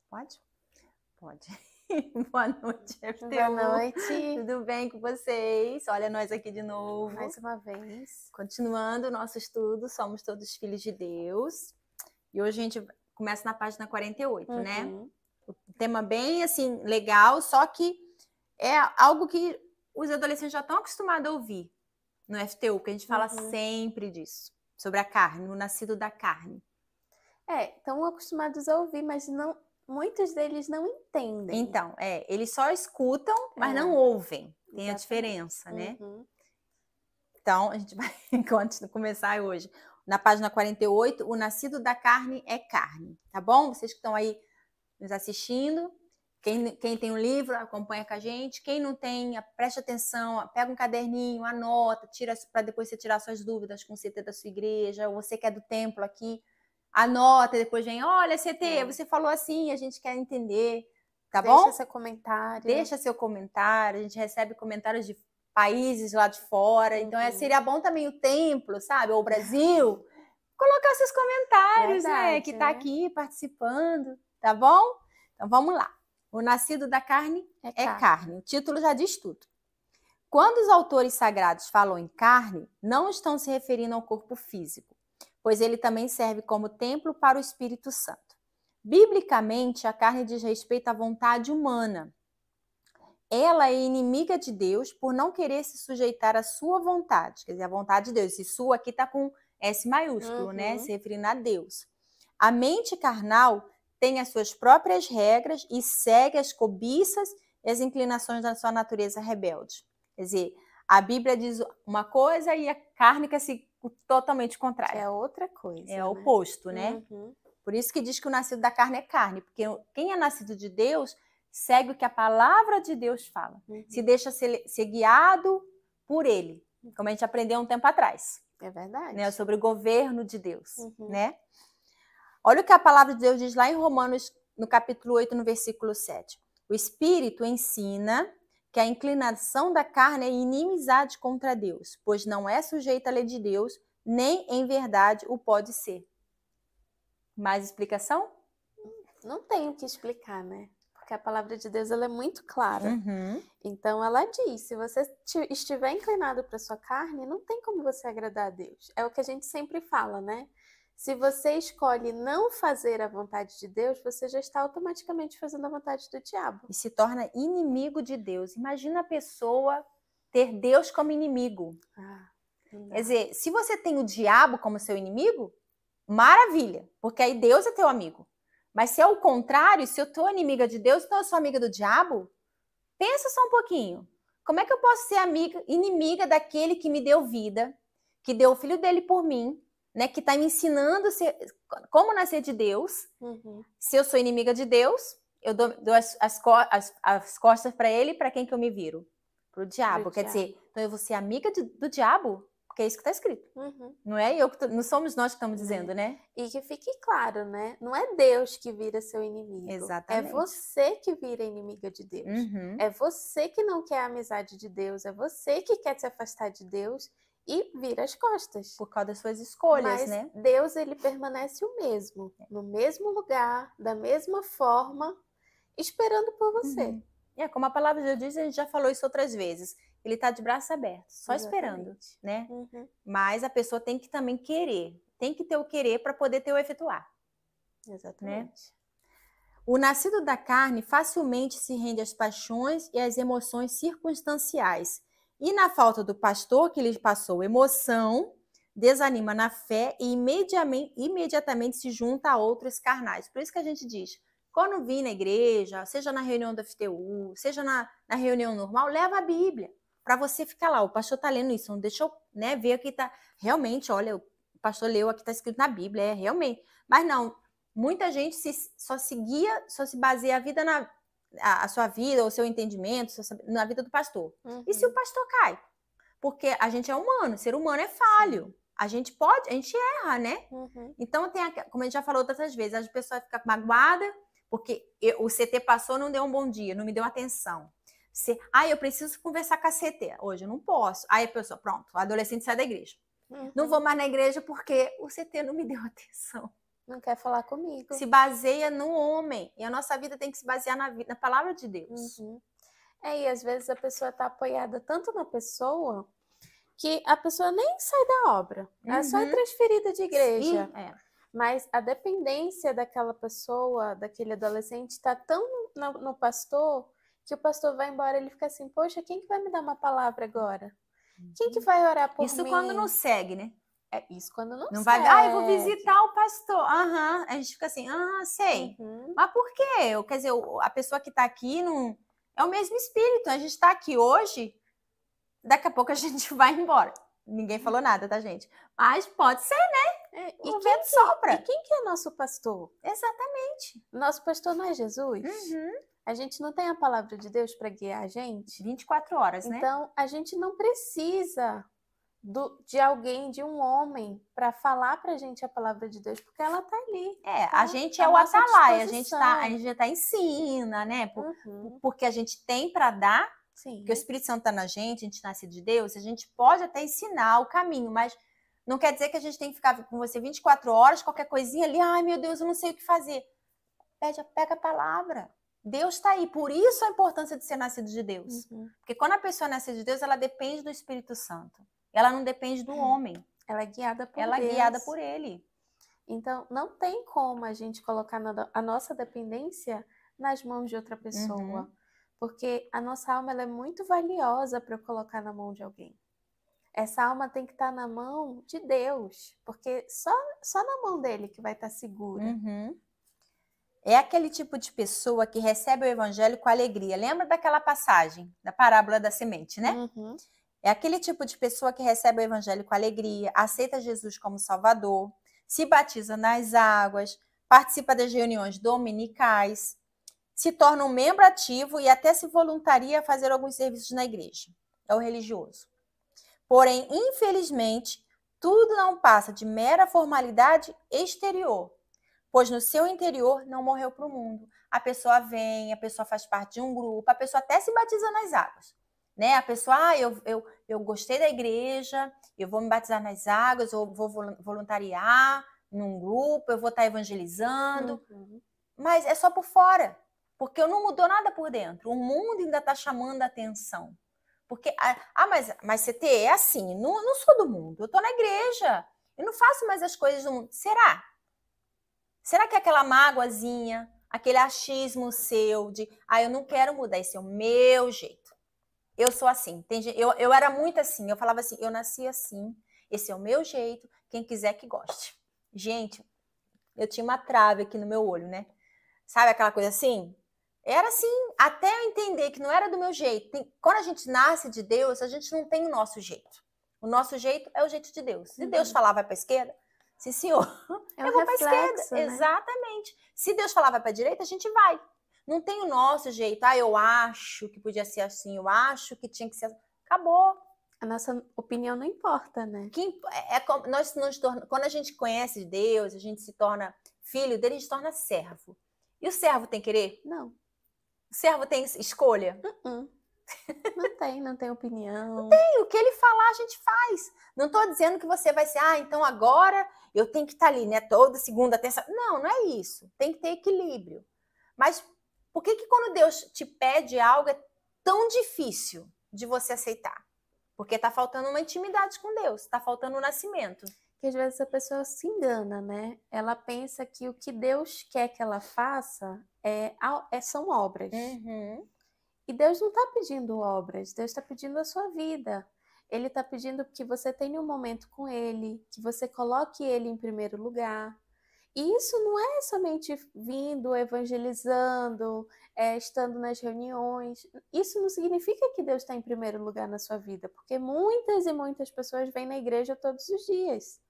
Pode? Pode. Boa noite, FTU. Boa noite. Tudo bem com vocês? Olha nós aqui de novo. Mais uma vez. Continuando o nosso estudo, somos todos filhos de Deus. E hoje a gente começa na página 48, né? O tema bem, assim, legal, só que é algo que os adolescentes já estão acostumados a ouvir no FTU, que a gente fala sempre disso, sobre a carne, o nascido da carne. Estão acostumados a ouvir, mas não, muitos deles não entendem. Então, eles só escutam, mas não ouvem. Tem a diferença, né? Então, a gente vai começar hoje. Na página 48, o nascido da carne é carne, tá bom? Vocês que estão aí nos assistindo, quem tem um livro, acompanha com a gente. Quem não tem, preste atenção, pega um caderninho, anota, tira para depois você tirar suas dúvidas com o CT da sua igreja, ou você que é do templo aqui, anota, depois vem, olha, CT, você falou assim, a gente quer entender, tá bom? Deixa seu comentário. Deixa seu comentário, a gente recebe comentários de países lá de fora, então seria bom também o templo, sabe, ou o Brasil, colocar seus comentários, né, que tá aqui participando, tá bom? Então vamos lá. O nascido da carne é carne. O título já diz tudo. Quando os autores sagrados falam em carne, não estão se referindo ao corpo físico, pois ele também serve como templo para o Espírito Santo. Biblicamente, a carne diz respeito à vontade humana. Ela é inimiga de Deus por não querer se sujeitar à sua vontade, quer dizer, a vontade de Deus. E sua aqui está com S maiúsculo, né? Se referindo a Deus. A mente carnal tem as suas próprias regras e segue as cobiças e as inclinações da sua natureza rebelde. Quer dizer, a Bíblia diz uma coisa e a carne quer ser totalmente contrária. É outra coisa. É o oposto, né? Por isso que diz que o nascido da carne é carne, porque quem é nascido de Deus segue o que a palavra de Deus fala. Se deixa ser guiado por ele, como a gente aprendeu um tempo atrás. É verdade. Né? Sobre o governo de Deus, né? Olha o que a palavra de Deus diz lá em Romanos, no capítulo 8, no versículo 7. O Espírito ensina que a inclinação da carne é inimizade contra Deus, pois não é sujeita à lei de Deus, nem em verdade o pode ser. Mais explicação? Não tem o que explicar, né? Porque a palavra de Deus ela é muito clara. Então ela diz, se você estiver inclinado para sua carne, não tem como você agradar a Deus. É o que a gente sempre fala, né? Se você escolhe não fazer a vontade de Deus, você já está automaticamente fazendo a vontade do diabo. E se torna inimigo de Deus. Imagina a pessoa ter Deus como inimigo. Quer dizer, se você tem o diabo como seu inimigo, maravilha, porque aí Deus é teu amigo. Mas se é o contrário, se eu estou inimiga de Deus, então eu sou amiga do diabo, pensa só um pouquinho. Como é que eu posso ser inimiga daquele que me deu vida, que deu o filho dele por mim, né, que está me ensinando como nascer de Deus? Se eu sou inimiga de Deus, eu dou as costas para ele, para quem que eu me viro? Para o diabo. Quer dizer, então eu vou ser amiga do diabo? Porque é isso que está escrito. Não é não somos nós que estamos dizendo, né? E que fique claro, né? Não é Deus que vira seu inimigo. Exatamente. É você que vira inimiga de Deus. É você que não quer a amizade de Deus. É você que quer se afastar de Deus e vira as costas. Por causa das suas escolhas, mas né? Deus, ele permanece o mesmo. No mesmo lugar, da mesma forma, esperando por você. Como a palavra de Deus diz, a gente já falou isso outras vezes. Ele está de braços abertos, só esperando, né? Mas a pessoa tem que também querer. Tem que ter o querer para poder ter o efetuar. Exatamente. Né? O nascido da carne facilmente se rende às paixões e às emoções circunstanciais. E na falta do pastor que lhe passou emoção, desanima na fé e imediatamente se junta a outros carnais. Por isso que a gente diz, quando vir na igreja, seja na reunião da FTU, seja na reunião normal, leva a Bíblia. Para você ficar lá, o pastor está lendo isso, não deixa eu ver aqui, tá realmente, olha, o pastor leu aqui, está escrito na Bíblia, realmente. Mas não, muita gente só se baseia a vida a sua vida, o seu entendimento, na vida do pastor. E se o pastor cai? Porque a gente é humano, ser humano é falho. A gente erra, né? Então, como a gente já falou outras vezes, as pessoas ficam magoadas porque o CT passou, não deu um bom dia, não me deu atenção. Eu preciso conversar com a CT. Hoje eu não posso. Aí a pessoa, pronto, o adolescente sai da igreja. Não vou mais na igreja porque o CT não me deu atenção. Não quer falar comigo. Se baseia no homem. E a nossa vida tem que se basear na palavra de Deus. E às vezes a pessoa está apoiada tanto na pessoa que a pessoa nem sai da obra. Ela só é transferida de igreja. Mas a dependência daquela pessoa, daquele adolescente, está tão no pastor, que o pastor vai embora e ele fica assim, poxa, quem que vai me dar uma palavra agora? Quem que vai orar por mim? Isso quando não segue, né? Isso quando não segue. Vai, eu vou visitar o pastor. A gente fica assim, sei. Mas por quê? Quer dizer, a pessoa que está aqui não... é o mesmo espírito. A gente está aqui hoje, daqui a pouco a gente vai embora. Ninguém falou nada, tá, gente? Mas pode ser, né? O vento sopra. E quem que é nosso pastor? Exatamente. Nosso pastor não é Jesus? A gente não tem a palavra de Deus para guiar a gente? 24 horas, né? Então, a gente não precisa de alguém, de um homem, para falar pra gente a palavra de Deus, porque ela tá ali. Tá? A gente é o atalaia, a gente já tá ensina, né? Porque a gente tem para dar, porque o Espírito Santo tá na gente, a gente nasce de Deus, a gente pode até ensinar o caminho, mas não quer dizer que a gente tem que ficar com você 24 horas, qualquer coisinha ali, ai meu Deus, eu não sei o que fazer. Pega a palavra. Deus está aí, por isso a importância de ser nascido de Deus. Porque quando a pessoa é nascida de Deus, ela depende do Espírito Santo. Ela não depende do homem. Ela é guiada por Deus. Ela é guiada por ele. Então, não tem como a gente colocar a nossa dependência nas mãos de outra pessoa. Porque a nossa alma ela é muito valiosa para eu colocar na mão de alguém. Essa alma tem que estar na mão de Deus. Porque só na mão dele que vai estar segura. É aquele tipo de pessoa que recebe o evangelho com alegria. Lembra daquela passagem, da parábola da semente, né? É aquele tipo de pessoa que recebe o evangelho com alegria, aceita Jesus como Salvador, se batiza nas águas, participa das reuniões dominicais, se torna um membro ativo e até se voluntaria a fazer alguns serviços na igreja. É o religioso. Porém, infelizmente, tudo não passa de mera formalidade exterior, pois no seu interior não morreu para o mundo. A pessoa vem, a pessoa faz parte de um grupo, a pessoa até se batiza nas águas. Né? A pessoa, eu gostei da igreja, eu vou me batizar nas águas, eu vou voluntariar num grupo, eu vou estar evangelizando. Mas é só por fora, porque não mudou nada por dentro. O mundo ainda está chamando a atenção. Porque, mas CT é assim, não sou do mundo, eu estou na igreja, eu não faço mais as coisas do mundo. Será? Será que aquela mágoazinha, aquele achismo seu de, eu não quero mudar, esse é o meu jeito. Eu sou assim. Eu era muito assim. Eu falava assim, eu nasci assim. Esse é o meu jeito. Quem quiser que goste. Gente, eu tinha uma trave aqui no meu olho, né? Sabe aquela coisa assim? Era assim, até eu entender que não era do meu jeito. Quando a gente nasce de Deus, a gente não tem o nosso jeito. O nosso jeito é o jeito de Deus. Se Deus falar, vai para a esquerda, sim, senhor, eu vou para a esquerda. Né? Exatamente. Se Deus falar, vai para a direita, a gente vai. Não tem o nosso jeito. Eu acho que podia ser assim, eu acho que tinha que ser assim. Acabou. A nossa opinião não importa, né? Quando a gente conhece Deus, a gente se torna filho dele, a gente se torna servo. E o servo tem querer? Não. O servo tem escolha? Não tem opinião. Não tem. O que ele falar, a gente faz. Não estou dizendo que você vai ser, então agora eu tenho que estar ali, né? Toda segunda, terça. Não é isso. Tem que ter equilíbrio. Mas por que quando Deus te pede algo é tão difícil de você aceitar? Porque está faltando uma intimidade com Deus, está faltando um nascimento. Que às vezes a pessoa se engana, né? Ela pensa que o que Deus quer que ela faça são obras. E Deus não está pedindo obras, Deus está pedindo a sua vida. Ele está pedindo que você tenha um momento com Ele, que você coloque Ele em primeiro lugar. E isso não é somente vindo, evangelizando, estando nas reuniões. Isso não significa que Deus está em primeiro lugar na sua vida, porque muitas e muitas pessoas vêm na igreja todos os dias.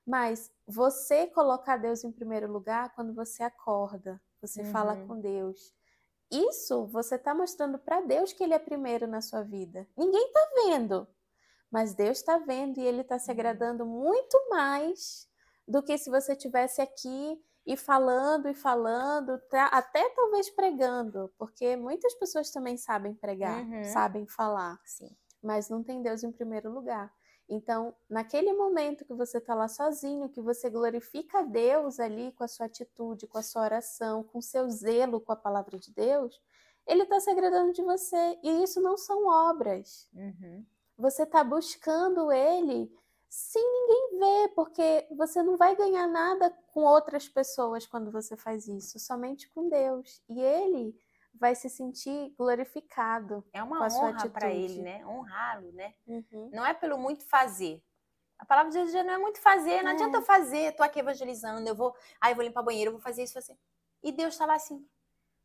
Mas você colocar Deus em primeiro lugar quando você acorda, você fala com Deus. Isso você está mostrando para Deus que Ele é primeiro na sua vida. Ninguém está vendo, mas Deus está vendo e Ele está se agradando muito mais do que se você estivesse aqui e falando, até talvez pregando, porque muitas pessoas também sabem pregar, sabem falar, sim, mas não tem Deus em primeiro lugar. Então, naquele momento que você está lá sozinho, que você glorifica a Deus ali com a sua atitude, com a sua oração, com o seu zelo com a palavra de Deus, Ele está se agradando de você. E isso não são obras. Você está buscando Ele sem ninguém ver, porque você não vai ganhar nada com outras pessoas quando você faz isso, somente com Deus. E Ele vai se sentir glorificado. É uma com a sua honra para atitude. Ele, né? Honrá-lo, né? Não é pelo muito fazer. A palavra de Deus já não é muito fazer, não adianta eu fazer, tô aqui evangelizando, eu vou limpar banheiro, eu vou fazer isso assim. E Deus está lá assim,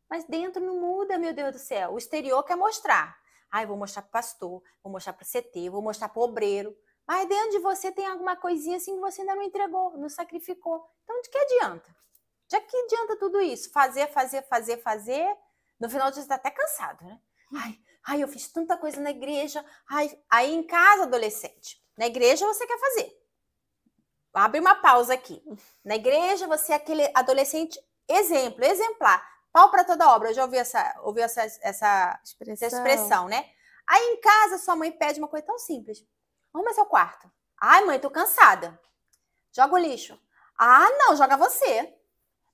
mas dentro não muda, meu Deus do céu. O exterior quer mostrar. Eu vou mostrar pro pastor, vou mostrar pro CT, vou mostrar pro obreiro. Mas dentro de você tem alguma coisinha assim que você ainda não entregou, não sacrificou. Então, de que adianta? De que adianta tudo isso? Fazer. No final de você tá até cansado, né? Eu fiz tanta coisa na igreja. Aí em casa, adolescente, na igreja você quer fazer. Abre uma pausa aqui. Na igreja você é aquele adolescente exemplar. Pau para toda obra. Eu já ouvi essa expressão, né? Aí em casa sua mãe pede uma coisa tão simples. Arruma seu quarto. Mãe, tô cansada. Joga o lixo. Não, joga você.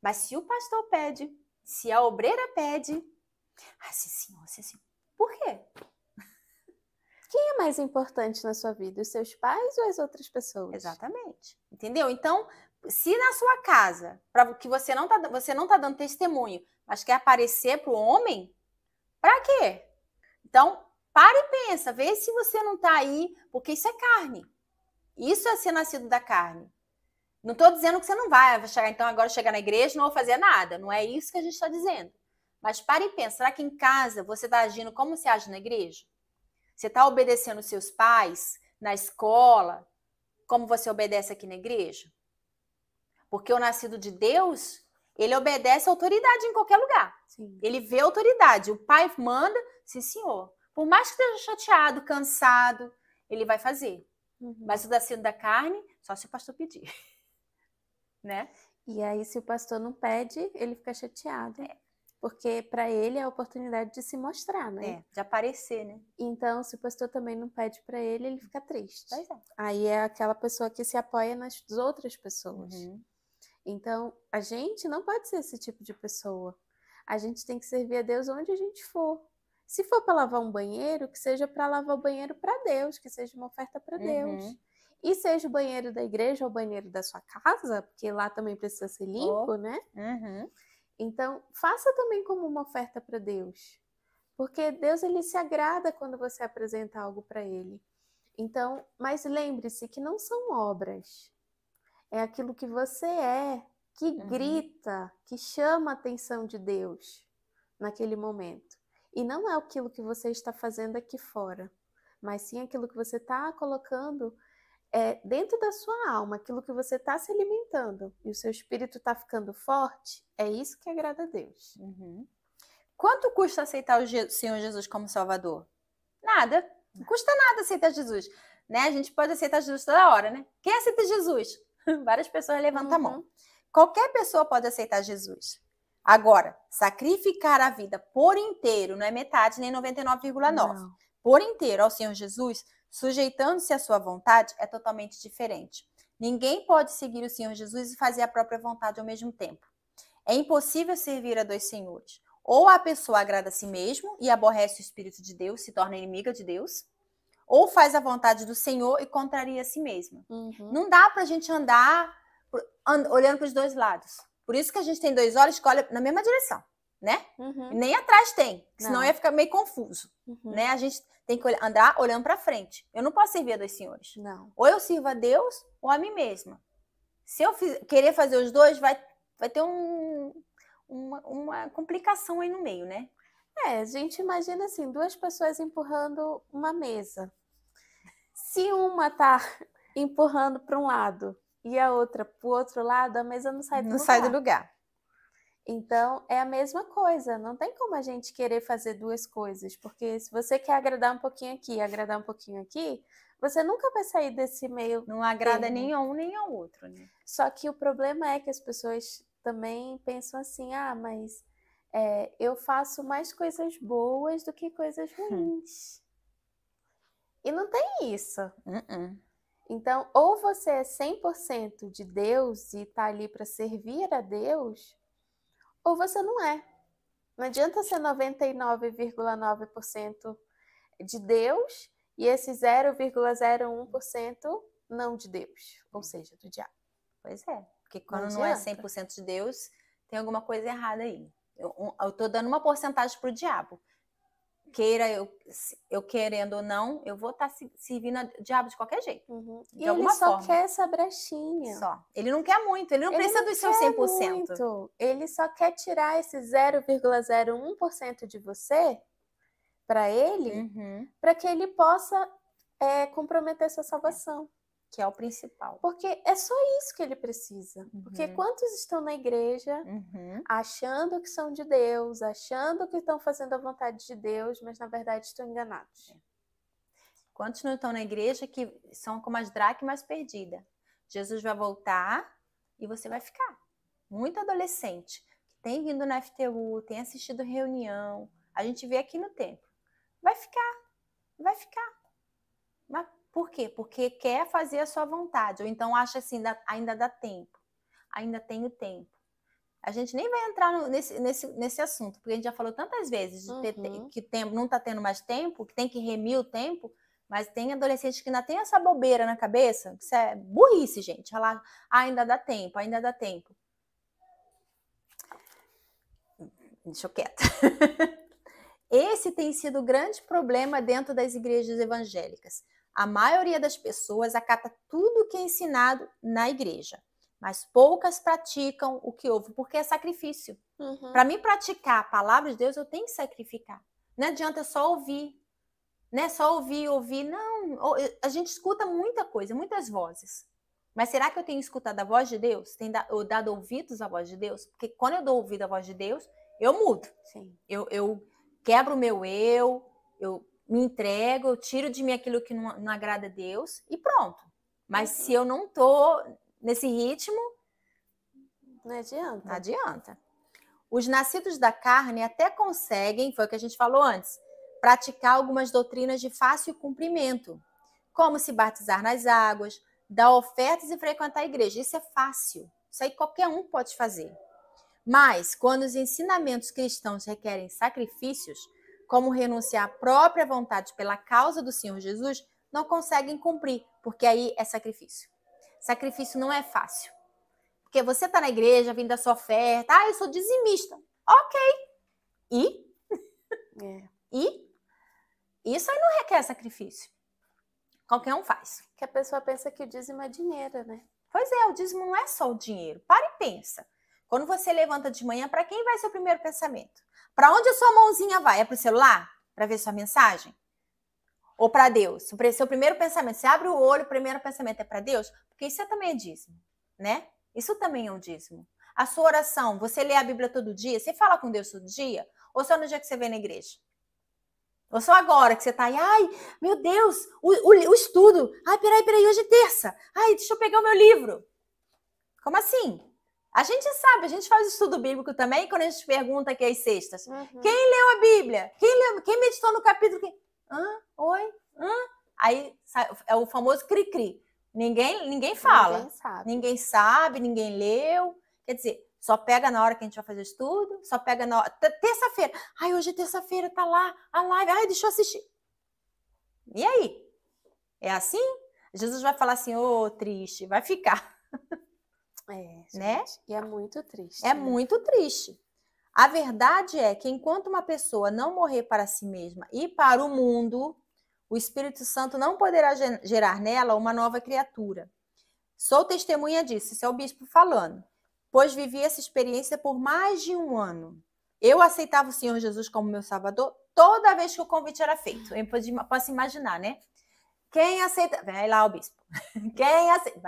Mas se o pastor pede, se a obreira pede, sim, senhor. Por quê? Quem é mais importante na sua vida? Os seus pais ou as outras pessoas? Exatamente. Entendeu? Então, se na sua casa, para que você não tá dando testemunho, mas quer aparecer pro homem, para quê? Então, para e pensa, vê se você não tá aí, porque isso é carne. Isso é ser nascido da carne. Não estou dizendo que você não vai chegar, então agora chegar na igreja e não vou fazer nada. Não é isso que a gente está dizendo. Mas para e pensa, será que em casa você está agindo como você age na igreja? Você está obedecendo seus pais na escola, como você obedece aqui na igreja? Porque o nascido de Deus, ele obedece a autoridade em qualquer lugar. Sim. Ele vê a autoridade. O pai manda, sim, senhor. Por mais que esteja chateado, cansado, ele vai fazer. Mas o nascido da carne, só se o pastor pedir. Né? E aí, se o pastor não pede, ele fica chateado. Porque para ele é a oportunidade de se mostrar, né? De aparecer, né? Então, se o pastor também não pede para ele fica triste. Pois é. Aí é aquela pessoa que se apoia nas outras pessoas. Então, a gente não pode ser esse tipo de pessoa. A gente tem que servir a Deus onde a gente for. Se for para lavar um banheiro, que seja para lavar o banheiro para Deus, que seja uma oferta para Deus. E seja o banheiro da igreja ou o banheiro da sua casa, porque lá também precisa ser limpo, né? Então, faça também como uma oferta para Deus. Porque Deus, ele se agrada quando você apresenta algo para ele. Então, mas lembre-se que não são obras. É aquilo que você é, que grita, que chama a atenção de Deus naquele momento. E não é aquilo que você está fazendo aqui fora, mas sim aquilo que você está colocando dentro da sua alma, aquilo que você está se alimentando e o seu espírito está ficando forte, é isso que agrada a Deus. Quanto custa aceitar o Senhor Jesus como Salvador? Nada. Não custa nada aceitar Jesus. Né? A gente pode aceitar Jesus toda hora, né? Quem aceita Jesus? Várias pessoas levantam a mão. Qualquer pessoa pode aceitar Jesus. Agora, sacrificar a vida por inteiro, não é metade nem 99,9. Por inteiro ao Senhor Jesus, sujeitando-se à sua vontade, é totalmente diferente. Ninguém pode seguir o Senhor Jesus e fazer a própria vontade ao mesmo tempo. É impossível servir a dois senhores. Ou a pessoa agrada a si mesmo e aborrece o Espírito de Deus, se torna inimiga de Deus, ou faz a vontade do Senhor e contraria a si mesma. Não dá pra gente andar olhando para os dois lados. Por isso que a gente tem dois olhos que olham na mesma direção, né? E nem atrás tem, senão ia ficar meio confuso. Né? A gente tem que andar olhando para frente. Eu não posso servir a dois senhores. Não. Ou eu sirvo a Deus ou a mim mesma. Se eu querer fazer os dois, vai ter uma complicação aí no meio, né? A gente imagina assim, duas pessoas empurrando uma mesa. Se uma tá empurrando para um lado e a outra para o outro lado, a mesa não sai do lugar. Não sai do lugar. Então, é a mesma coisa. Não tem como a gente querer fazer duas coisas, porque se você quer agradar um pouquinho aqui e agradar um pouquinho aqui, você nunca vai sair desse meio. Não agrada nem a um nem ao outro, né? Só que o problema é que as pessoas também pensam assim, mas eu faço mais coisas boas do que coisas ruins. E não tem isso. Então, ou você é 100% de Deus e está ali para servir a Deus, ou você não é. Não adianta ser 99,9% de Deus e esse 0,01% não de Deus, ou seja, do diabo. Pois é, porque quando não é 100% de Deus, tem alguma coisa errada aí. Eu tô dando uma porcentagem pro diabo. Queira eu querendo ou não, eu vou estar servindo a diabo de qualquer jeito. De alguma forma. Ele só quer essa brechinha. Só. Ele não quer muito, ele não precisa dos seus 100%. Muito. Ele só quer tirar esse 0,01% de você para ele, para que ele possa comprometer sua salvação. Que é o principal. Porque é só isso que ele precisa. Porque quantos estão na igreja achando que são de Deus, achando que estão fazendo a vontade de Deus, mas na verdade estão enganados? Quantos não estão na igreja que são como as dracmas perdidas? Jesus vai voltar e você vai ficar. Muito adolescente que tem vindo na FTU, tem assistido reunião, a gente vê aqui no templo. Vai ficar. Mas por quê? Porque quer fazer a sua vontade. Ou então acha assim, ainda dá tempo. Ainda tenho tempo. A gente nem vai entrar nesse assunto, porque a gente já falou tantas vezes que não está tendo mais tempo, que tem que remir o tempo, mas tem adolescentes que ainda tem essa bobeira na cabeça. Isso é burrice, gente. Ela, ainda dá tempo. Deixa eu quieta. Esse tem sido o grande problema dentro das igrejas evangélicas. A maioria das pessoas acata tudo que é ensinado na igreja, mas poucas praticam o que ouve, porque é sacrifício. Para mim praticar a palavra de Deus, eu tenho que sacrificar. Não adianta só ouvir, né? Só ouvir. Não, a gente escuta muita coisa, muitas vozes. Mas será que eu tenho escutado a voz de Deus? Tenho dado ouvidos à voz de Deus? Porque quando eu dou ouvido à voz de Deus, eu mudo. Sim. Eu quebro o meu eu me entrego, eu tiro de mim aquilo que não agrada a Deus e pronto. Mas se eu não tô nesse ritmo, não adianta. Não adianta. Os nascidos da carne até conseguem, foi o que a gente falou antes, praticar algumas doutrinas de fácil cumprimento, como se batizar nas águas, dar ofertas e frequentar a igreja. Isso é fácil. Isso aí qualquer um pode fazer. Mas, quando os ensinamentos cristãos requerem sacrifícios, como renunciar à própria vontade pela causa do Senhor Jesus, não conseguem cumprir, porque aí é sacrifício. Sacrifício não é fácil. Porque você está na igreja, vindo da sua oferta, eu sou dizimista. Ok. E? E? Isso aí não requer sacrifício. Qualquer um faz. Que a pessoa pensa que o dízimo é dinheiro, né? Pois é, o dízimo não é só o dinheiro. Para e pensa. Quando você levanta de manhã, para quem vai ser o primeiro pensamento? Para onde a sua mãozinha vai? É para o celular? Para ver sua mensagem? Ou para Deus? O seu primeiro pensamento, você abre o olho, o primeiro pensamento é para Deus? Porque isso também é dízimo, né? Isso também é um dízimo. A sua oração, você lê a Bíblia todo dia? Você fala com Deus todo dia? Ou só no dia que você vem na igreja? Ou só agora que você tá aí, meu Deus, o estudo. Peraí, hoje é terça. Deixa eu pegar o meu livro. Como assim? A gente sabe, a gente faz estudo bíblico também, quando a gente pergunta aqui às sextas. Quem leu a Bíblia? Quem meditou no capítulo? Oi? Aí é o famoso cri-cri. Ninguém fala. Ninguém sabe, ninguém leu. Quer dizer, só pega na hora que a gente vai fazer estudo, só pega na hora... Terça-feira. Hoje é terça-feira, tá lá a live. Deixa eu assistir. E aí? É assim? Jesus vai falar assim, triste, vai ficar. Né? E é muito triste. É muito triste. A verdade é que enquanto uma pessoa não morrer para si mesma e para o mundo, o Espírito Santo não poderá gerar nela uma nova criatura. Sou testemunha disso, isso é o bispo falando, pois vivi essa experiência por mais de 1 ano. Eu aceitava o Senhor Jesus como meu salvador toda vez que o convite era feito. Eu posso imaginar, né? Quem aceita... Vai lá o bispo. Quem aceita...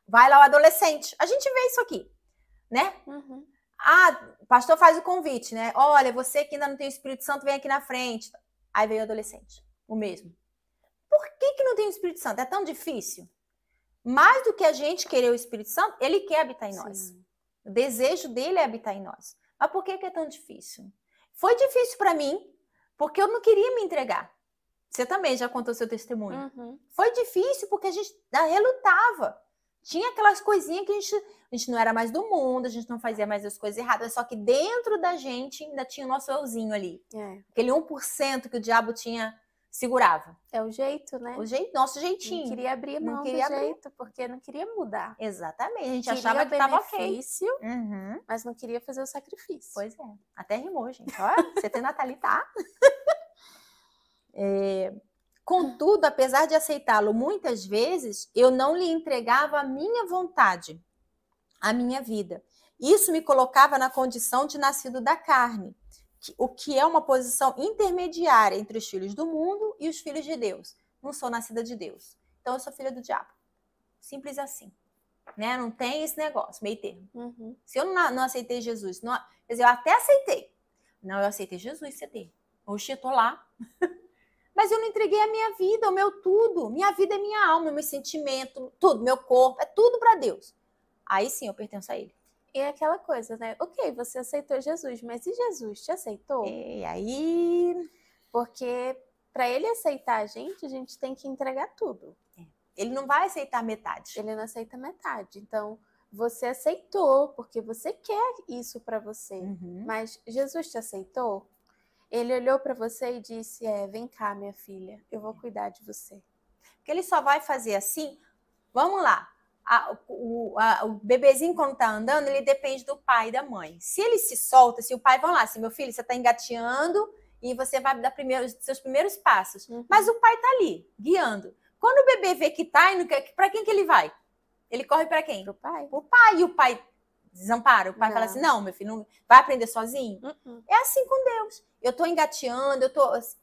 Vai lá o adolescente. A gente vê isso aqui, né? O pastor faz o convite, né? Olha, você que ainda não tem o Espírito Santo, vem aqui na frente. Aí veio o adolescente, o mesmo. Por que não tem o Espírito Santo? É tão difícil? Mais do que a gente querer o Espírito Santo, ele quer habitar em nós. Sim. O desejo dele é habitar em nós. Mas por que é tão difícil? Foi difícil para mim, porque eu não queria me entregar. Você também já contou seu testemunho. Uhum. Foi difícil porque a gente relutava. Tinha aquelas coisinhas que a gente não era mais do mundo, a gente não fazia mais as coisas erradas, só que dentro da gente ainda tinha o nosso euzinho ali. Aquele 1% que o diabo segurava. É o jeito, né? Nosso jeitinho. Não queria abrir mão do jeito, porque não queria mudar. Exatamente. A gente achava que estava ok. Mas não queria fazer o sacrifício. Pois é. Até rimou, gente. Ó, você tem Nathalie, tá? Contudo, apesar de aceitá-lo muitas vezes, eu não lhe entregava a minha vontade, a minha vida. Isso me colocava na condição de nascido da carne, o que é uma posição intermediária entre os filhos do mundo e os filhos de Deus. Não sou nascida de Deus, então eu sou filha do diabo. Simples assim. Né? Não tem esse negócio, meio termo. Se eu não aceitei Jesus, quer dizer, eu até aceitei. Não, eu aceitei Jesus, CD. Oxe, eu tô lá. Mas eu não entreguei a minha vida, o meu tudo. Minha vida é minha alma, meu sentimento, tudo, meu corpo, é tudo para Deus. Aí sim eu pertenço a Ele. E é aquela coisa, né? Ok, você aceitou Jesus, mas e Jesus te aceitou? E aí... Porque para Ele aceitar a gente tem que entregar tudo. Ele não vai aceitar metade. Ele não aceita metade. Então, você aceitou, porque você quer isso para você. Mas Jesus te aceitou? Ele olhou para você e disse, vem cá, minha filha, eu vou cuidar de você. Porque ele só vai fazer assim, vamos lá, o bebezinho quando tá andando, ele depende do pai e da mãe. Se ele se solta, se o pai, vamos lá, assim, meu filho, você tá engateando e você vai dar os seus primeiros passos. Mas o pai tá ali, guiando. Quando o bebê vê que tá indo, para quem que ele vai? Ele corre para quem? Pro pai. Pro pai. E o pai desampara. O pai fala assim, não, meu filho, não vai aprender sozinho? É assim com Deus. Eu tô engateando,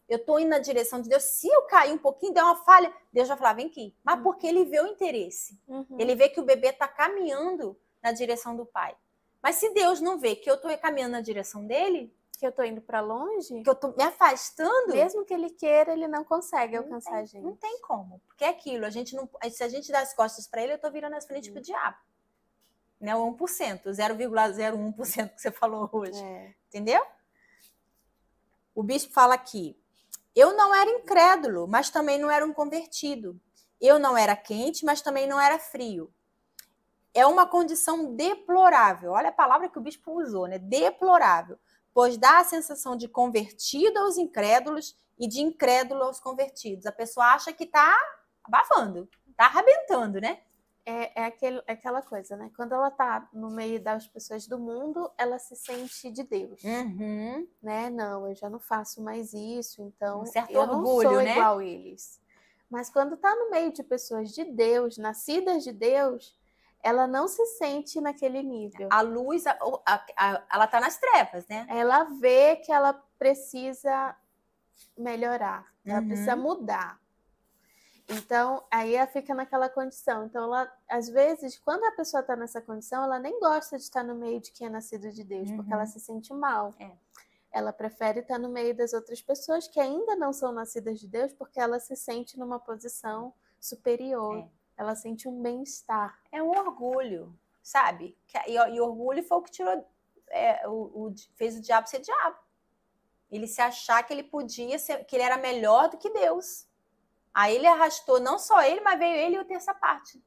eu tô indo na direção de Deus. Se eu cair um pouquinho, der uma falha, Deus vai falar, vem aqui. Mas porque ele vê o interesse. Ele vê que o bebê tá caminhando na direção do pai. Mas se Deus não vê que eu tô caminhando na direção dele, que eu tô indo para longe, que eu tô me afastando, mesmo que ele queira, ele não consegue alcançar a gente. Não tem como. Porque é aquilo, se a gente dá as costas para ele, eu tô virando as frentes pro diabo. Né, o 1%, 0,01% que você falou hoje. Entendeu? O bispo fala aqui, eu não era incrédulo, mas também não era um convertido. Eu não era quente, mas também não era frio. É uma condição deplorável. Olha a palavra que o bispo usou, né? Deplorável. Pois dá a sensação de convertido aos incrédulos e de incrédulo aos convertidos. A pessoa acha que tá abafando, tá arrebentando, né? É aquela coisa, né? Quando ela tá no meio das pessoas do mundo, ela se sente de Deus. Né? Não, eu já não faço mais isso, então eu não sou igual a eles. Mas quando tá no meio de pessoas de Deus, nascidas de Deus, ela não se sente naquele nível. A luz, ela tá nas trevas, né? Ela vê que ela precisa melhorar, ela precisa mudar. Então, aí ela fica naquela condição. Então, ela, às vezes, quando a pessoa está nessa condição, ela nem gosta de estar no meio de quem é nascido de Deus, porque ela se sente mal. Ela prefere estar no meio das outras pessoas que ainda não são nascidas de Deus, porque ela se sente numa posição superior. Ela sente um bem-estar. É um orgulho, sabe? E orgulho foi o que tirou, fez o diabo ser diabo. Ele se achar que ele podia ser, que ele era melhor do que Deus. Aí ele arrastou não só ele, mas veio ele e o terça parte.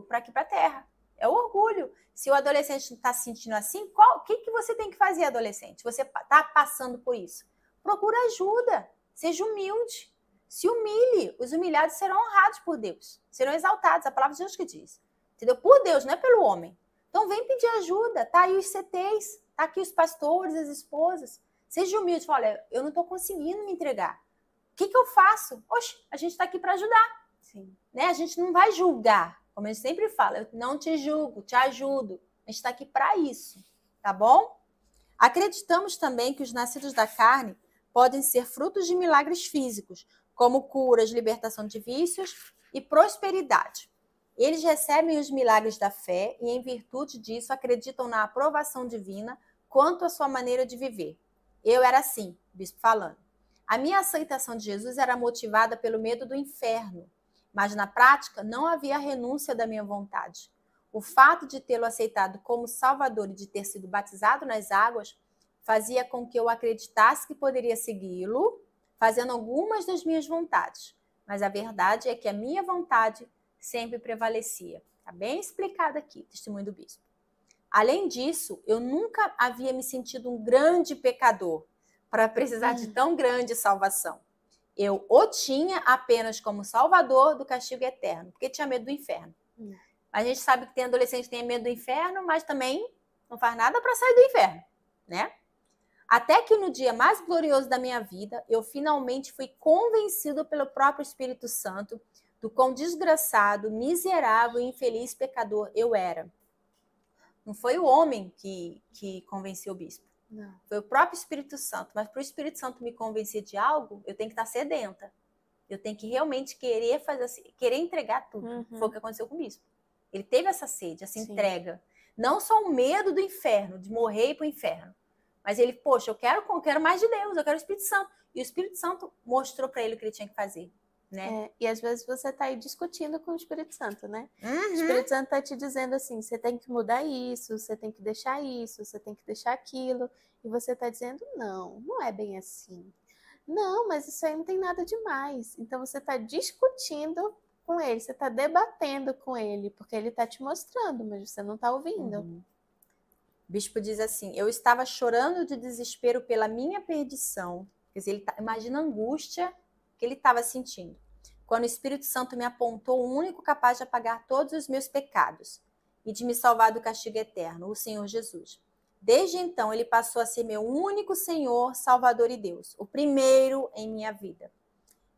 Para aqui, para a terra. É o orgulho. Se o adolescente está se sentindo assim, o que você tem que fazer, adolescente? Você está passando por isso. Procura ajuda. Seja humilde. Se humilhe. Os humilhados serão honrados por Deus. Serão exaltados. A palavra de Deus que diz. Entendeu? Por Deus, não é pelo homem. Então vem pedir ajuda. Tá aí os CTs. Tá aqui os pastores, as esposas. Seja humilde. Fala, olha, eu não estou conseguindo me entregar. O que eu faço? Oxe, a gente está aqui para ajudar. Sim. Né? A gente não vai julgar. Como eu sempre falo, eu não te julgo, te ajudo. A gente está aqui para isso. Tá bom? Acreditamos também que os nascidos da carne podem ser frutos de milagres físicos, como curas, libertação de vícios e prosperidade. Eles recebem os milagres da fé e, em virtude disso, acreditam na aprovação divina quanto à sua maneira de viver. Eu era assim, o bispo falando. A minha aceitação de Jesus era motivada pelo medo do inferno, mas na prática não havia renúncia da minha vontade. O fato de tê-lo aceitado como Salvador e de ter sido batizado nas águas fazia com que eu acreditasse que poderia segui-lo, fazendo algumas das minhas vontades. Mas a verdade é que a minha vontade sempre prevalecia. Está bem explicado aqui, testemunho do bispo. Além disso, eu nunca havia me sentido um grande pecador para precisar de tão grande salvação. Eu o tinha apenas como salvador do castigo eterno, porque tinha medo do inferno. A gente sabe que tem adolescente que tem medo do inferno, mas também não faz nada para sair do inferno, né? Até que no dia mais glorioso da minha vida, eu finalmente fui convencido pelo próprio Espírito Santo do quão desgraçado, miserável e infeliz pecador eu era. Não foi o homem que convenceu o bispo. Não. Foi o próprio Espírito Santo. Mas para o Espírito Santo me convencer de algo, eu tenho que estar sedenta. Eu tenho que realmente querer fazer assim, querer entregar tudo. Foi o que aconteceu com o bispo. Ele teve essa sede, essa entrega. Não só o medo do inferno, de morrer e ir para o inferno. Mas ele, poxa, eu quero mais de Deus, eu quero o Espírito Santo. E o Espírito Santo mostrou para ele o que ele tinha que fazer. Né? E às vezes você está aí discutindo com o Espírito Santo, né? O Espírito Santo está te dizendo assim, você tem que mudar isso, você tem que deixar isso, você tem que deixar aquilo. E você está dizendo, não é bem assim. Não, mas isso aí não tem nada demais. Então você está discutindo com ele, você está debatendo com ele, porque ele está te mostrando, mas você não está ouvindo. O bispo diz assim, eu estava chorando de desespero pela minha perdição. Quer dizer, imagina a angústia que ele estava sentindo. Quando o Espírito Santo me apontou o único capaz de apagar todos os meus pecados e de me salvar do castigo eterno, o Senhor Jesus. Desde então, ele passou a ser meu único Senhor, Salvador e Deus, o primeiro em minha vida.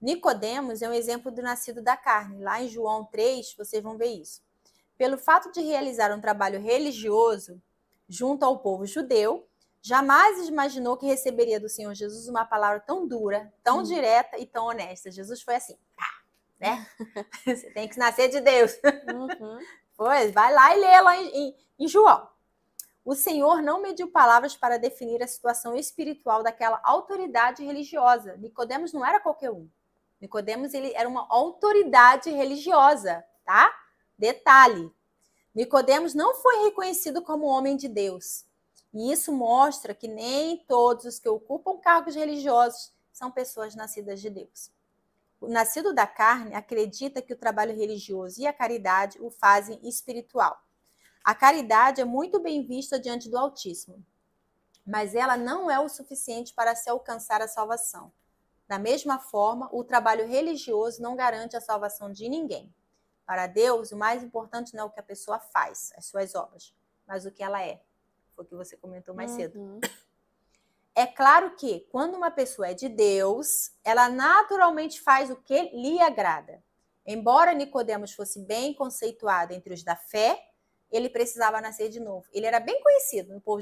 Nicodemos é um exemplo do nascido da carne. Lá em João 3, vocês vão ver isso. Pelo fato de realizar um trabalho religioso junto ao povo judeu, jamais imaginou que receberia do Senhor Jesus uma palavra tão dura, tão direta e tão honesta. Jesus foi assim, né? Você tem que nascer de Deus. Pois, vai lá e lê lá em João. O Senhor não mediu palavras para definir a situação espiritual daquela autoridade religiosa. Nicodemos não era qualquer um. Nicodemos, ele era uma autoridade religiosa, tá? Detalhe. Nicodemos não foi reconhecido como homem de Deus. E isso mostra que nem todos os que ocupam cargos religiosos são pessoas nascidas de Deus. O nascido da carne acredita que o trabalho religioso e a caridade o fazem espiritual. A caridade é muito bem vista diante do Altíssimo, mas ela não é o suficiente para se alcançar a salvação. Da mesma forma, o trabalho religioso não garante a salvação de ninguém. Para Deus, o mais importante não é o que a pessoa faz, as suas obras, mas o que ela é. Foi o que você comentou mais cedo. É claro que, quando uma pessoa é de Deus, ela naturalmente faz o que lhe agrada. Embora Nicodemos fosse bem conceituado entre os da fé, ele precisava nascer de novo. Ele era bem conhecido no povo,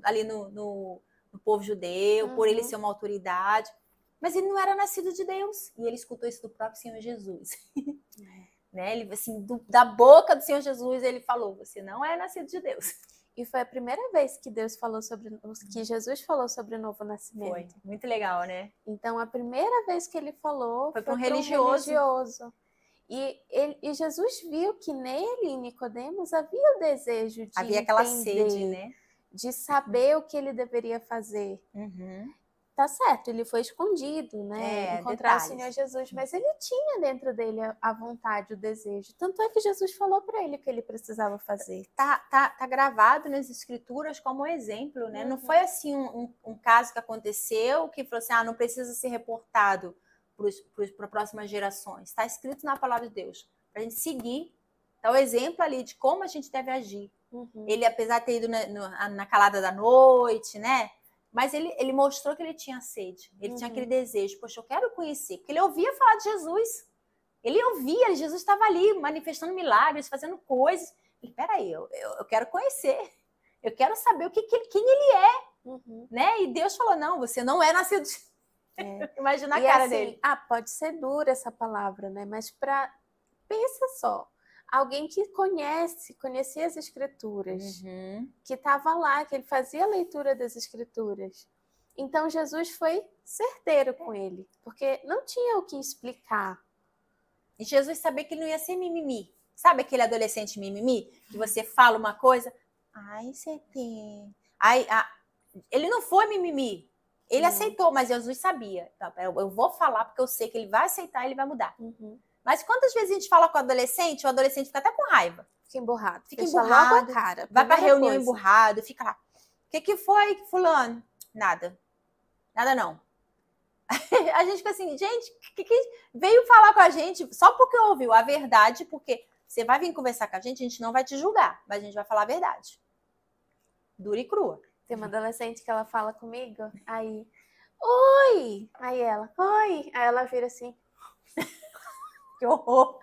ali no povo judeu, por ele ser uma autoridade, mas ele não era nascido de Deus. E ele escutou isso do próprio Senhor Jesus. Né? Ele, assim, da boca do Senhor Jesus, ele falou, você não é nascido de Deus. E foi a primeira vez que Jesus falou sobre o novo nascimento. Foi, muito legal, né? Então, a primeira vez que ele falou foi para um religioso. E Jesus viu que nele, em Nicodemos, havia o desejo de havia aquela sede, né? De saber o que ele deveria fazer. Tá certo, ele foi escondido, né? Encontrar o Senhor Jesus, mas ele tinha dentro dele a vontade, o desejo. Tanto é que Jesus falou para ele o que ele precisava fazer. Tá gravado nas escrituras como um exemplo, né? Não foi assim um caso que aconteceu que falou assim, não precisa ser reportado para próximas gerações. Está escrito na palavra de Deus. Para a gente seguir, tá o exemplo ali de como a gente deve agir. Ele, apesar de ter ido na calada da noite, né? Mas ele mostrou que ele tinha sede. Ele tinha aquele desejo. Poxa, eu quero conhecer. Porque ele ouvia falar de Jesus. Ele ouvia, Jesus estava ali manifestando milagres, fazendo coisas. Ele, peraí, eu quero conhecer. Eu quero saber quem ele é. Né? E Deus falou, não, você não é nascido de... Imagina a cara assim, dele. Pode ser dura essa palavra, né? Mas pensa só. Alguém que conhecia as escrituras, que estava lá, que ele fazia a leitura das escrituras. Então, Jesus foi certeiro com ele, porque não tinha o que explicar. E Jesus sabia que ele não ia ser mimimi. Sabe aquele adolescente mimimi? Que você fala uma coisa, ai, você tem... Ele não foi mimimi. Ele aceitou, mas Jesus sabia. Então, eu vou falar porque eu sei que ele vai aceitar e ele vai mudar. Mas quantas vezes a gente fala com o adolescente fica até com raiva. Fica emburrado. Fica emburrado. Logo a cara. Vai pra reunião emburrado, fica lá. O que foi, fulano? Nada. Nada não. A gente fica assim, gente, que veio falar com a gente só porque ouviu a verdade, porque você vai vir conversar com a gente não vai te julgar, mas a gente vai falar a verdade. Dura e crua. Tem uma adolescente que ela fala comigo, aí, oi! Aí ela, oi! Aí ela vira assim, que horror!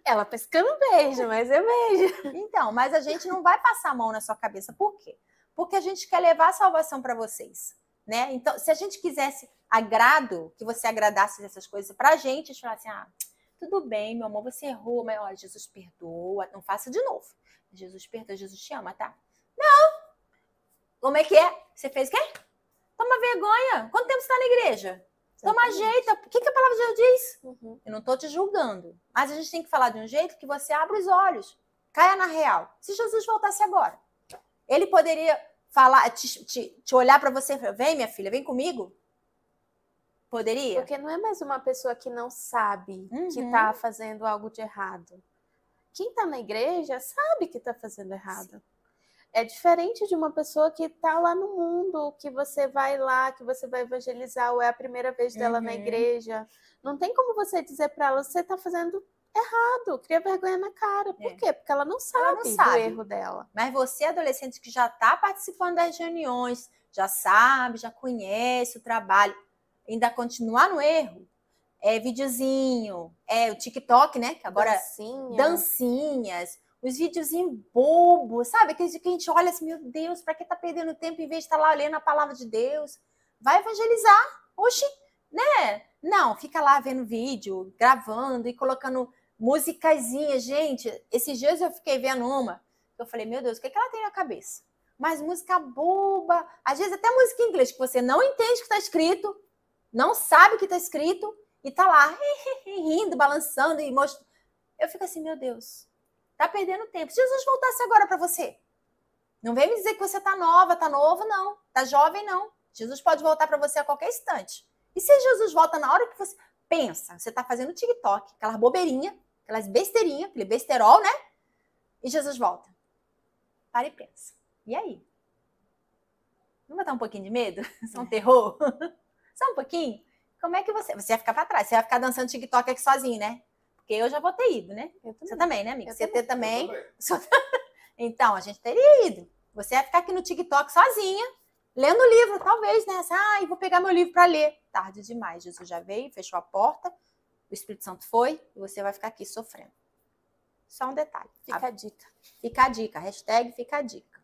Ela pescando beijo, mas eu beijo. Então, mas a gente não vai passar a mão na sua cabeça. Por quê? Porque a gente quer levar a salvação para vocês, né? Então, se a gente quisesse agrado, que você agradasse essas coisas pra gente falasse assim, tudo bem, meu amor, você errou, mas olha, Jesus perdoa, não faça de novo. Jesus perdoa, Jesus te ama, tá? Não! Como é que é? Você fez o quê? Toma vergonha. Quanto tempo você está na igreja? Toma jeito. O que a palavra de Deus diz? Eu não estou te julgando. Mas a gente tem que falar de um jeito que você abra os olhos. Caia na real. Se Jesus voltasse agora, ele poderia falar, te olhar para você e falar, vem, minha filha, vem comigo? Poderia? Porque não é mais uma pessoa que não sabe que está fazendo algo de errado. Quem está na igreja sabe que está fazendo errado. Sim. É diferente de uma pessoa que está lá no mundo, que você vai lá, que você vai evangelizar, ou é a primeira vez dela na igreja. Não tem como você dizer para ela, você está fazendo errado, cria vergonha na cara. Por quê? Porque ela não sabe do erro dela. Mas você, adolescente, que já está participando das reuniões, já sabe, já conhece o trabalho, ainda continuar no erro, videozinho, o TikTok, né? Que agora dancinhas, os videozinhos bobos, sabe? Aqueles que a gente olha assim, meu Deus, para que tá perdendo tempo em vez de estar lá lendo a palavra de Deus? Vai evangelizar. Oxi, né? Não, fica lá vendo vídeo, gravando e colocando musicazinhas. Gente, esses dias eu fiquei vendo uma, eu falei, meu Deus, o que ela tem na cabeça? Mas música boba, às vezes até música em inglês, que você não entende o que está escrito, não sabe o que está escrito, e tá lá rindo, balançando e mostrando. Eu fico assim, meu Deus, tá perdendo tempo. Se Jesus voltasse agora para você, não vem me dizer que você tá nova, tá novo, não. Tá jovem, não. Jesus pode voltar para você a qualquer instante. E se Jesus volta na hora que você pensa, você tá fazendo TikTok, aquelas bobeirinhas, aquelas besteirinhas, aquele besterol, né? E Jesus volta. Para e pensa. E aí? Não vai dar um pouquinho de medo? Só um terror? Só um pouquinho? Como é que você vai ficar para trás? Você vai ficar dançando TikTok aqui sozinho, né? Porque eu já vou ter ido, né? Você também, né, amiga? Você também. Então, a gente teria ido. Você vai ficar aqui no TikTok sozinha, lendo o livro, talvez, né? Vou pegar meu livro para ler. Tarde demais. Jesus já veio, fechou a porta, o Espírito Santo foi, e você vai ficar aqui sofrendo. Só um detalhe. Fica a dica. Fica a dica. Hashtag fica a dica.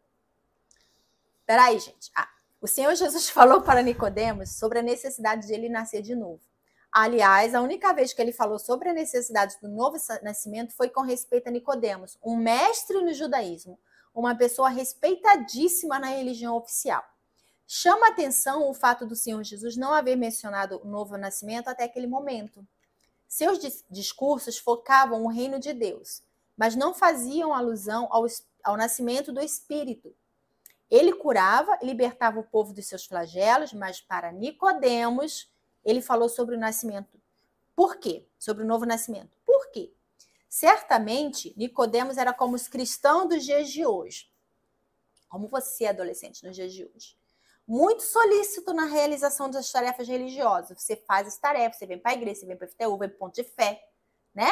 Peraí, gente. O Senhor Jesus falou para Nicodemos sobre a necessidade de ele nascer de novo. Aliás, a única vez que ele falou sobre a necessidade do novo nascimento foi com respeito a Nicodemos, um mestre no judaísmo, uma pessoa respeitadíssima na religião oficial. Chama a atenção o fato do Senhor Jesus não haver mencionado o novo nascimento até aquele momento. Seus discursos focavam o reino de Deus, mas não faziam alusão ao nascimento do Espírito. Ele curava e libertava o povo dos seus flagelos, mas para Nicodemos, ele falou sobre o nascimento. Por quê? Sobre o novo nascimento. Por quê? Certamente, Nicodemos era como os cristãos dos dias de hoje. Como você, adolescente, nos dias de hoje. Muito solícito na realização das tarefas religiosas. Você faz as tarefas, você vem para a igreja, você vem para o FTU, vem para o ponto de fé, né?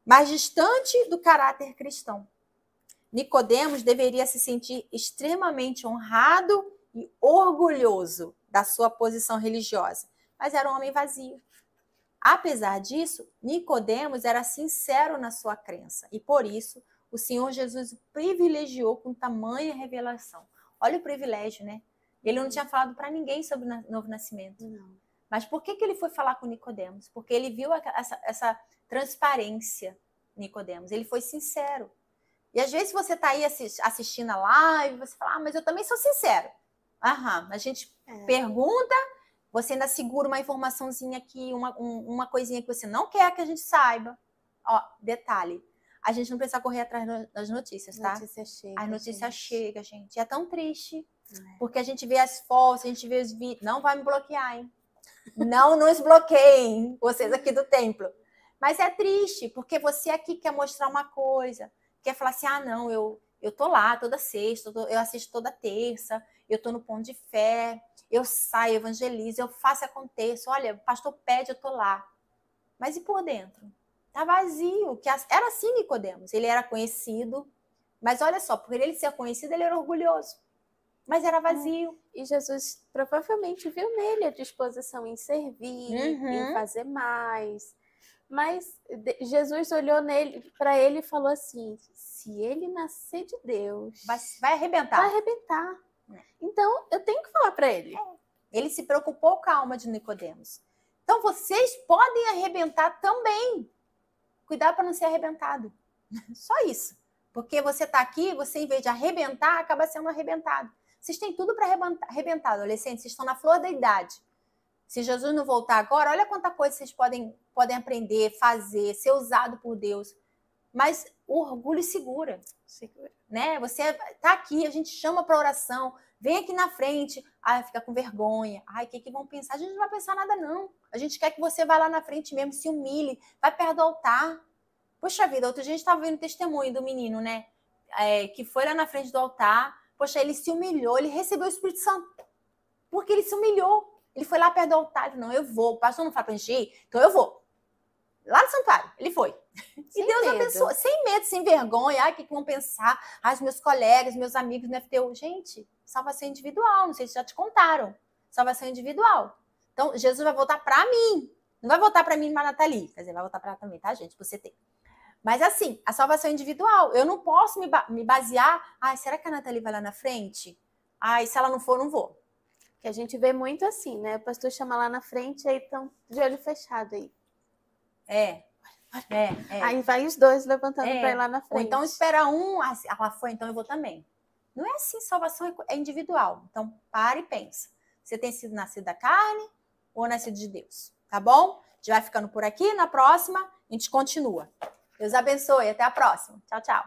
Mas distante do caráter cristão. Nicodemos deveria se sentir extremamente honrado e orgulhoso da sua posição religiosa, mas era um homem vazio. Apesar disso, Nicodemos era sincero na sua crença e por isso o Senhor Jesus o privilegiou com tamanha revelação. Olha o privilégio, né? Ele não tinha falado para ninguém sobre o novo nascimento. Não. Mas por que ele foi falar com Nicodemos? Porque ele viu essa transparência, Nicodemos. Ele foi sincero. E às vezes você está aí assistindo a live, você fala, mas eu também sou sincero. A gente pergunta, você ainda segura uma informaçãozinha aqui, uma coisinha que você não quer que a gente saiba. Ó, detalhe, a gente não precisa correr atrás das notícias, tá? As notícias chegam, gente. É tão triste. Porque a gente vê as fotos, a gente vê os vídeos. Não vai me bloquear, hein? Não nos bloqueiem, vocês aqui do templo. Mas é triste, porque você aqui quer mostrar uma coisa. Quer falar assim, não, eu tô lá toda sexta, eu assisto toda terça, eu tô no ponto de fé, eu saio, evangelizo, eu faço e aconteço. Olha, o pastor pede, eu tô lá. Mas e por dentro? Tá vazio. Era assim Nicodemos. Ele era conhecido, mas olha só, por ele ser conhecido, ele era orgulhoso. Mas era vazio. E Jesus provavelmente viu nele a disposição em servir, em fazer mais. Mas Jesus olhou para ele e falou assim, se ele nascer de Deus... Vai arrebentar. Vai arrebentar. Então, eu tenho que falar para ele. Ele se preocupou com a alma de Nicodemos. Então, vocês podem arrebentar também. Cuidado para não ser arrebentado. Só isso. Porque você está aqui, você, em vez de arrebentar, acaba sendo arrebentado. Vocês têm tudo para arrebentar, adolescentes. Vocês estão na flor da idade. Se Jesus não voltar agora, olha quanta coisa vocês podem aprender, fazer, ser usado por Deus. Mas o orgulho segura. Né? Você está aqui, a gente chama para oração, vem aqui na frente, fica com vergonha. O que vão pensar? A gente não vai pensar nada, não. A gente quer que você vá lá na frente mesmo, se humilhe, vai perto do altar. Poxa vida, outro dia a gente estava vendo testemunho do menino, né? Que foi lá na frente do altar. Poxa, ele se humilhou, ele recebeu o Espírito Santo. Porque ele se humilhou. Ele foi lá perto do altar, ele falou, não, eu vou. O pastor não fala pra gente ir, então eu vou. Lá no santuário, ele foi. E Deus abençoou, sem medo, sem vergonha. O que vão pensar? Os meus colegas, meus amigos no FTU. Gente, salvação individual, não sei se já te contaram. Salvação individual. Então, Jesus vai voltar pra mim. Não vai voltar pra mim e pra Nathalie. Quer dizer, vai voltar pra ela também, tá, gente? Você tem. Mas assim, a salvação individual. Eu não posso me basear. Será que a Nathalie vai lá na frente? Se ela não for, não vou. Que a gente vê muito assim, né? O pastor chama lá na frente, aí estão de olho fechado aí. Aí vai os dois levantando para ir lá na frente. Ou então espera um, ela foi, então eu vou também. Não é assim, salvação é individual. Então, para e pensa. Você tem sido nascido da carne ou nascido de Deus? Tá bom? A gente vai ficando por aqui. Na próxima, a gente continua. Deus abençoe. Até a próxima. Tchau, tchau.